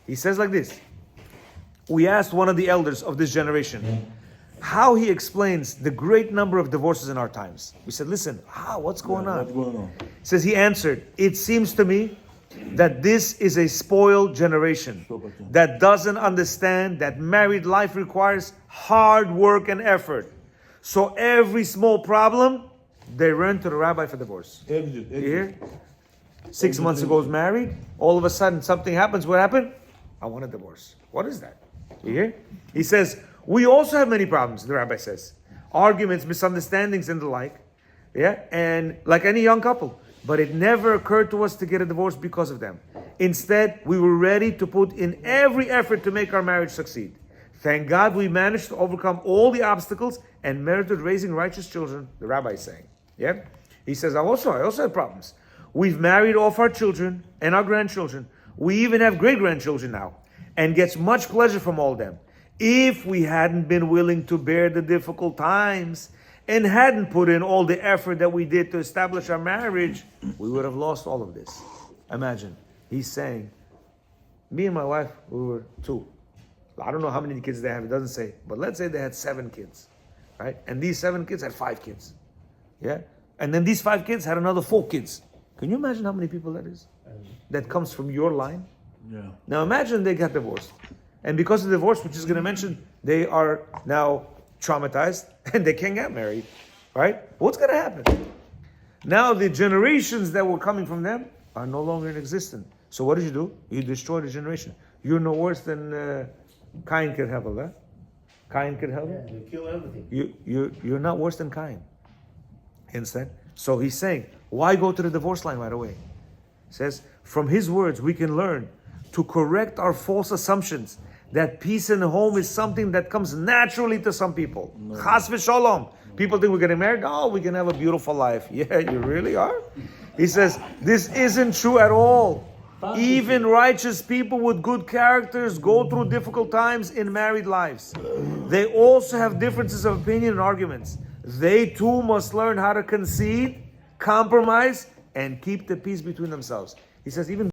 He says like this. We asked one of the elders of this generation how he explains the great number of divorces in our times. We said, listen, what's going on? What's going on? He says, he answered, it seems to me that this is a spoiled generation that doesn't understand that married life requires hard work and effort. So every small problem, they run to the rabbi for divorce. You hear? 6 months ago, was married. All of a sudden, something happens. What happened? I want a divorce. What is that? You hear? He says, we also have many problems, the rabbi says. Arguments, misunderstandings, and the like. Yeah? And like any young couple. But it never occurred to us to get a divorce because of them. Instead, we were ready to put in every effort to make our marriage succeed. Thank God we managed to overcome all the obstacles and merited raising righteous children, the rabbi is saying. Yeah? He says, I also had problems. We've married off our children and our grandchildren. We even have great-grandchildren now. And gets much pleasure from all of them. If we hadn't been willing to bear the difficult times and hadn't put in all the effort that we did to establish our marriage, we would have lost all of this. Imagine, he's saying, me and my wife, we were 2. I don't know how many kids they have, it doesn't say. But let's say they had 7 kids, right? And these 7 kids had 5 kids. Yeah? And then these 5 kids had another 4 kids. Can you imagine how many people that is? That comes from your line? Yeah. Now imagine they got divorced. And because of the divorce, which is going to mention, they are now traumatized and they can't get married. Right? What's going to happen? Now the generations that were coming from them are no longer in existence. So what did you do? You destroyed a generation. You're no worse than Cain could have, huh? Cain could have. Yeah, they kill everything. You're not worse than Cain. Instead. So he's saying, why go to the divorce line right away? He says, from his words we can learn to correct our false assumptions that peace in the home is something that comes naturally to some people. Chas v'sholom. People think we're getting married. Oh, we can have a beautiful life. Yeah, you really are? He says, this isn't true at all. Even righteous people with good characters go through difficult times in married lives. They also have differences of opinion and arguments. They too must learn how to concede, compromise, and keep the peace between themselves. He says, even